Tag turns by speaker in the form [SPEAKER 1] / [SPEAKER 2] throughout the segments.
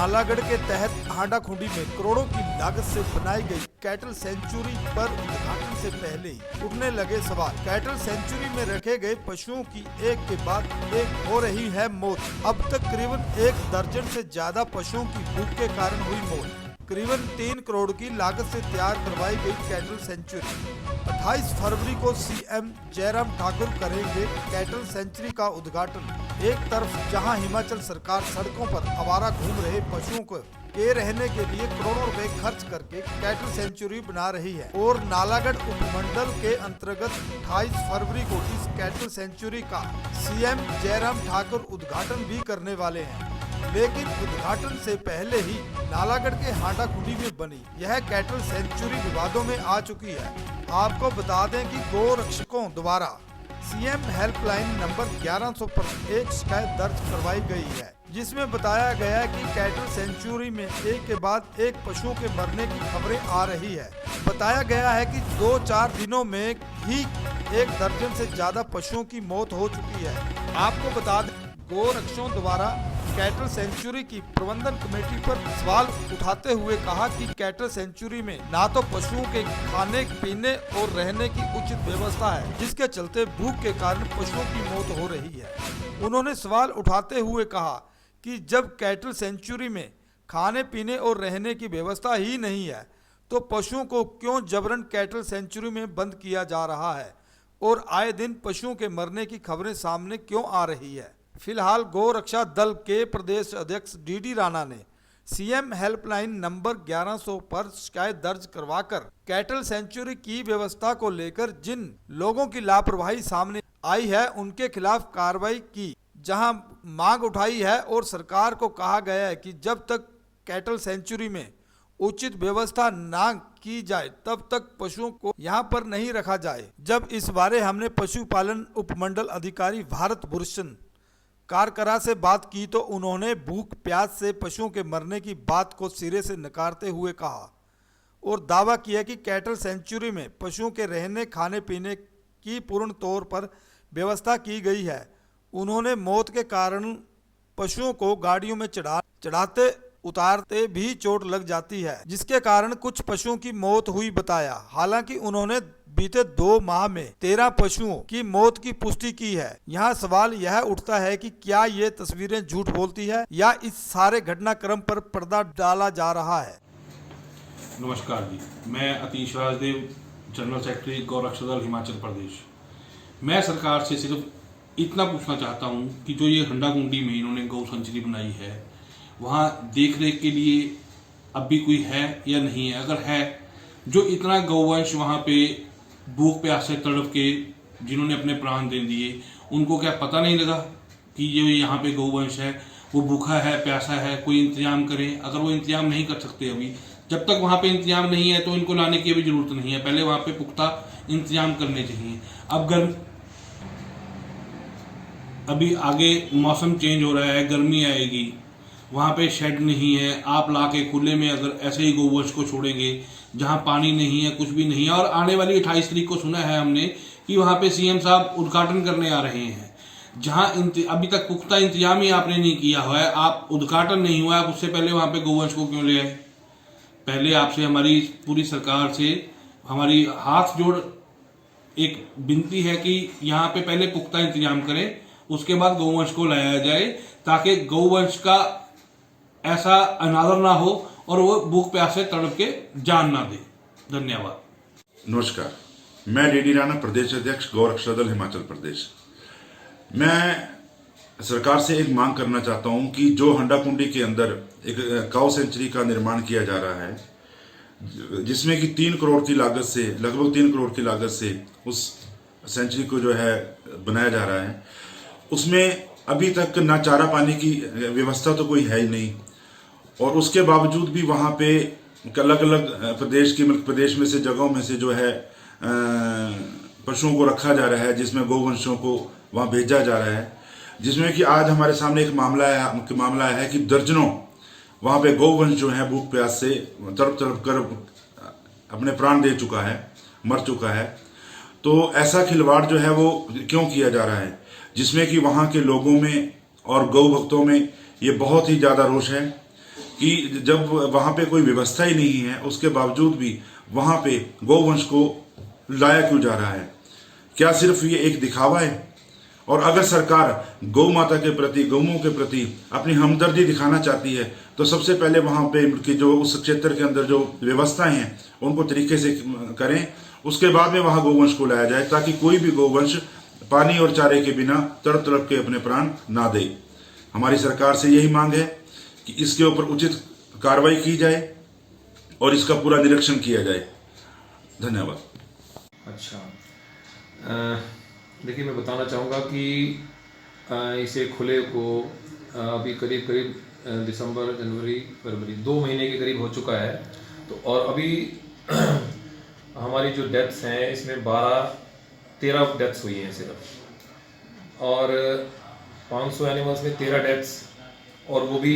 [SPEAKER 1] नालागढ़ के तहत हांडा खुंडी में करोड़ों की लागत से बनाई गई कैटल सेंचुरी पर उद्घाटन से पहले ही उठने लगे सवाल। कैटल सेंचुरी में रखे गए पशुओं की एक के बाद एक हो रही है मौत। अब तक करीबन 1 दर्जन से ज्यादा पशुओं की भूख के कारण हुई मौत। करीबन 3 करोड़ की लागत से तैयार करवाई गई कैटल सेंचुरी 28 फरवरी को सीएम जयराम ठाकुर करेंगे कैटल सेंचुरी का उद्घाटन। एक तरफ जहां हिमाचल सरकार सड़कों पर आवारा घूम रहे पशुओं के रहने के लिए करोड़ों रुपए खर्च करके कैटल सेंचुरी बना रही है और नालागढ़ उपमंडल के अंतर्गत 28 फरवरी को इस कैटल सेंचुरी का सीएम जयराम ठाकुर उद्घाटन भी करने वाले हैं। लेकिन उद्घाटन से पहले ही नालागढ़ के हांडा खुंडी में बनी यह कैटल सेंचुरी विवादों में आ चुकी है। आपको बता दें कि गौ रक्षकों द्वारा सीएम हेल्पलाइन नंबर 1100 पर एक शिकायत दर्ज करवाई गई है, जिसमें बताया गया है कि कैटल सेंचुरी में एक के बाद एक पशुओं के मरने की खबरें आ रही है। बताया गया है कि 2-4 दिनों में ही 1 दर्जन से ज्यादा पशुओं की मौत हो चुकी है। आपको बता दें गौ रक्षकों द्वारा कैटल सेंचुरी की प्रबंधन कमेटी पर सवाल उठाते हुए कहा कि कैटल सेंचुरी में ना तो पशुओं के खाने पीने और रहने की उचित व्यवस्था है, जिसके चलते भूख के कारण पशुओं की मौत हो रही है। उन्होंने सवाल उठाते हुए कहा कि जब कैटल सेंचुरी में खाने पीने और रहने की व्यवस्था ही नहीं है तो पशुओं को क्यों जबरन कैटल सेंचुरी में बंद किया जा रहा है और आए दिन पशुओं के मरने की खबरें सामने क्यों आ रही है। फिलहाल गौ रक्षा दल के प्रदेश अध्यक्ष डीडी राणा ने सीएम हेल्पलाइन नंबर 1100 पर शिकायत दर्ज करवाकर कैटल सेंचुरी की व्यवस्था को लेकर जिन लोगों की लापरवाही सामने आई है उनके खिलाफ कार्रवाई की, जहां मांग उठाई है और सरकार को कहा गया है कि जब तक कैटल सेंचुरी में उचित व्यवस्था ना की जाए तब तक पशुओं को यहां पर नहीं रखा जाए। जब इस बारे हमने पशुपालन उपमंडल अधिकारी भारत भूषण कारकरा से बात की तो उन्होंने भूख प्यास से पशुओं के मरने की बात को सिरे से नकारते हुए कहा और दावा किया कि कैटल सेंचुरी में पशुओं के रहने खाने पीने की पूर्ण तौर पर व्यवस्था की गई है। उन्होंने मौत के कारण पशुओं को गाड़ियों में चढ़ाते उतारते भी चोट लग जाती है, जिसके कारण कुछ पशुओं की मौत हुई बताया। हालांकि उन्होंने बीते 2 माह में 13 पशुओं की मौत की पुष्टि की है। यहाँ सवाल यह उठता है कि क्या ये तस्वीरें झूठ बोलती है या इस सारे घटनाक्रम पर पर्दा डाला जा रहा है।
[SPEAKER 2] नमस्कार जी, मैं अतीश राजदेव, जनरल सेक्रेटरी गौ रक्षा दल हिमाचल प्रदेश। मैं सरकार से सिर्फ इतना पूछना चाहता हूँ कि जो ये हांडा खुंडी में इन्होंने गौ सेंचुरी बनाई है वहाँ देख रेख के लिए अब भी कोई है या नहीं है। अगर है, जो इतना गौवंश वहाँ पे भूख प्यास से तड़प के जिन्होंने अपने प्राण दे दिए, उनको क्या पता नहीं लगा कि ये यहाँ पे गौवंश है, वो भूखा है प्यासा है, कोई इंतजाम करे। अगर वो इंतजाम नहीं कर सकते अभी, जब तक वहाँ पे इंतजाम नहीं है तो इनको लाने की भी जरूरत नहीं है, पहले वहाँ पे पुख्ता इंतजाम करने चाहिए। अब अभी आगे मौसम चेंज हो रहा है, गर्मी आएगी, वहाँ पे शेड नहीं है, आप ला के खुले में अगर ऐसे ही गौवंश को छोड़ेंगे जहाँ पानी नहीं है, कुछ भी नहीं है। और आने वाली 28 तारीख को सुना है हमने कि वहाँ पे सीएम साहब उद्घाटन करने आ रहे हैं, जहाँ अभी तक पुख्ता इंतजाम ही आपने नहीं किया हुआ है। आप उद्घाटन नहीं हुआ है, उससे पहले वहाँ पे गौवंश को क्यों ले आए। पहले आपसे हमारी पूरी सरकार से हमारी हाथ जोड़ एक विनती है कि यहाँ पे पहले पुख्ता इंतजाम करें, उसके बाद गौवंश को लाया जाए, ताकि गौवंश का ऐसा अनादर ना हो और वो भूख प्यास से तड़प के जान ना दे। धन्यवाद।
[SPEAKER 3] नमस्कार, मैं डीडी राणा, प्रदेश अध्यक्ष गौ रक्षा दल हिमाचल प्रदेश। मैं सरकार से एक मांग करना चाहता हूं कि जो हांडा खुंडी के अंदर एक काऊ सेंचुरी का निर्माण किया जा रहा है, जिसमें कि 3 करोड़ की लागत से, लगभग 3 करोड़ की लागत से उस सेंचुरी को जो है बनाया जा रहा है, उसमें अभी तक ना चारा पानी की व्यवस्था तो कोई है ही नहीं। और उसके बावजूद भी वहाँ पे अलग अलग प्रदेश में से जगहों में से जो है पशुओं को रखा जा रहा है, जिसमें गौवंशों को वहाँ भेजा जा रहा है, जिसमें कि आज हमारे सामने एक मामला है कि दर्जनों वहाँ पे गौवंश जो है भूख प्यास से तड़प कर अपने प्राण दे चुका है, मर चुका है। तो ऐसा खिलवाड़ जो है वो क्यों किया जा रहा है, जिसमें कि वहाँ के लोगों में और गौ भक्तों में ये बहुत ही ज़्यादा रोष है कि जब वहाँ पे कोई व्यवस्था ही नहीं है, उसके बावजूद भी वहाँ पे गौवंश को लाया क्यों जा रहा है? क्या सिर्फ ये एक दिखावा है? और अगर सरकार गौ माता के प्रति, गौओं के प्रति अपनी हमदर्दी दिखाना चाहती है तो सबसे पहले वहाँ पे की जो उस क्षेत्र के अंदर जो व्यवस्थाएं हैं उनको तरीके से करें, उसके बाद में वहाँ गौवंश को लाया जाए, ताकि कोई भी गौवंश पानी और चारे के बिना तड़प तड़प के अपने प्राण ना दे। हमारी सरकार से यही मांग है कि इसके ऊपर उचित कार्रवाई की जाए और इसका पूरा निरीक्षण किया जाए। धन्यवाद।
[SPEAKER 4] अच्छा, देखिए मैं बताना चाहूँगा कि इसे खुले को अभी करीब करीब दिसंबर, जनवरी, फरवरी 2 महीने के करीब हो चुका है। तो और अभी हमारी जो डेथ्स हैं इसमें 13 डेथ्स हुई हैं सिर्फ, और 500 एनिमल्स में 13 डेथ्स, और वो भी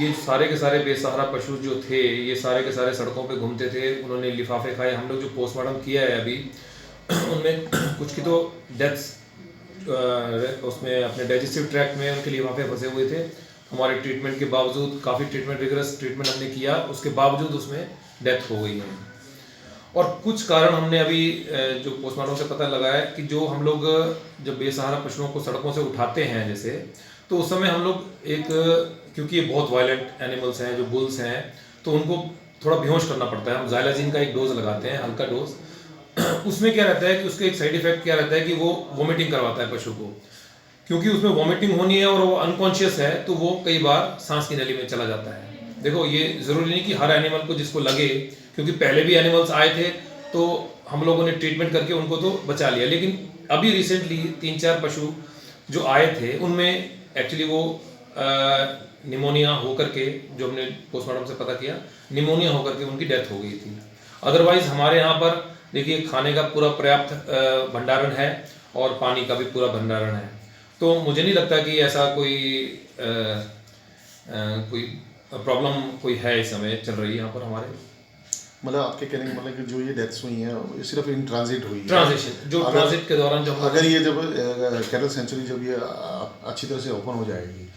[SPEAKER 4] ये सारे के सारे बेसहारा पशु जो थे ये सारे के सारे सड़कों पे घूमते थे, उन्होंने लिफाफे खाए। हम लोग जो पोस्टमार्टम किया है अभी उनमें कुछ की तो डेथ्स उसमें अपने डाइजेस्टिव ट्रैक्ट में उनके लिफाफे फंसे हुए थे। हमारे ट्रीटमेंट के बावजूद, काफ़ी रिगरस ट्रीटमेंट हमने किया, उसके बावजूद उसमें डेथ हो गई है। और कुछ कारण हमने अभी जो पोस्टमार्टम से पता लगाया कि जो हम लोग जब बेसहारा पशुओं को सड़कों से उठाते हैं जैसे, तो उस समय हम लोग एक, क्योंकि ये बहुत वायलेंट एनिमल्स हैं, जो बुल्स हैं, तो उनको थोड़ा बेहोश करना पड़ता है। हम ज़ाइलाजीन का एक डोज लगाते हैं, हल्का डोज। उसमें क्या रहता है कि उसका एक साइड इफेक्ट क्या रहता है कि वो वॉमिटिंग करवाता है पशु को, क्योंकि उसमें वॉमिटिंग होनी है और वो अनकॉन्शियस है, तो वो कई बार सांस की नली में चला जाता है। देखो ये ज़रूरी नहीं कि हर एनिमल को जिसको लगे, क्योंकि पहले भी एनिमल्स आए थे तो हम लोगों ने ट्रीटमेंट करके उनको तो बचा लिया, लेकिन अभी रिसेंटली 3-4 पशु जो आए थे उनमें एक्चुअली वो निमोनिया होकर के, जो हमने पोस्टमार्टम से पता किया, निमोनिया होकर के उनकी डेथ हो गई थी। अदरवाइज हमारे यहाँ पर देखिए खाने का पूरा पर्याप्त भंडारण है और पानी का भी पूरा भंडारण है, तो मुझे नहीं लगता कि ऐसा कोई प्रॉब्लम कोई है इस समय चल रही है यहाँ पर हमारे।
[SPEAKER 5] मतलब आपके कहने का मतलब कि जो ये डेथ्स हुई हैं ये सिर्फ इन ट्रांजिट हुई है,
[SPEAKER 4] ट्रांजिशन जो ट्रांजिट के दौरान जब
[SPEAKER 5] अगर ये जब कैटल सेंचुरी जब ये अच्छी तरह से ओपन हो जाएगी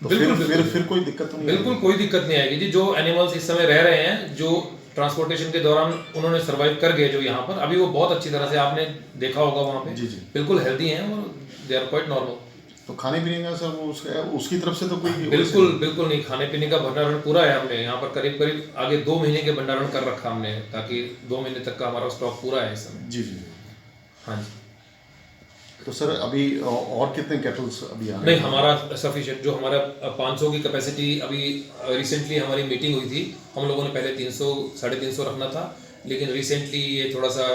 [SPEAKER 5] तो फिर कोई दिक्कत तो नहीं?
[SPEAKER 4] बिल्कुल कोई दिक्कत नहीं आएगी जी। जो एनिमल्स इस समय रह रहे हैं, जो ट्रांसपोर्टेशन के दौरान उन्होंने सर्वाइव कर गए जो यहाँ पर, अभी वो बहुत अच्छी तरह से, आपने देखा होगा वहाँ पे,
[SPEAKER 5] जी जी,
[SPEAKER 4] बिल्कुल हेल्दी हैं और दे आर क्वाइट नॉर्मल।
[SPEAKER 5] तो खाने पीने का सर उसकी तरफ से तो कोई
[SPEAKER 4] बिल्कुल नहीं, खाने पीने का भंडारण पूरा है। हमने यहाँ पर करीब करीब आगे 2 महीने के भंडारण कर रखा हमने, ताकि 2 महीने तक का हमारा स्टॉक पूरा है इस समय।
[SPEAKER 5] जी जी,
[SPEAKER 4] हाँ जी।
[SPEAKER 5] तो सर अभी और कितने कैटल्स अभी आ रहे
[SPEAKER 4] नहीं, हमारा सफिशिएंट, जो हमारा 500 की कैपेसिटी, अभी रिसेंटली हमारी मीटिंग हुई थी, हम लोगों ने पहले 300 350 रखना था, लेकिन रिसेंटली ये थोड़ा सा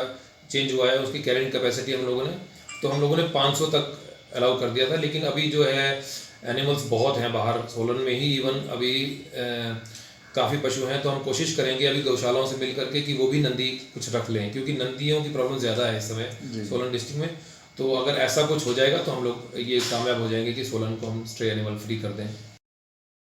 [SPEAKER 4] चेंज हुआ है उसकी कैरिंग कैपेसिटी हम लोगों ने, तो हम लोगों ने 500 तक अलाउ कर दिया था। लेकिन अभी जो है एनिमल्स बहुत हैं बाहर, सोलन में ही इवन अभी काफ़ी पशु हैं, तो हम कोशिश करेंगे अभी गौशालाओं से मिल करके कि वो भी नंदी कुछ रख लें, क्योंकि नंदियों की प्रॉब्लम ज़्यादा है इस समय सोलन डिस्ट्रिक्ट में। तो अगर ऐसा कुछ हो जाएगा तो हम लोग ये कामयाब हो जाएंगे कि सोलन को हम स्ट्रे एनिमल फ्री कर दें।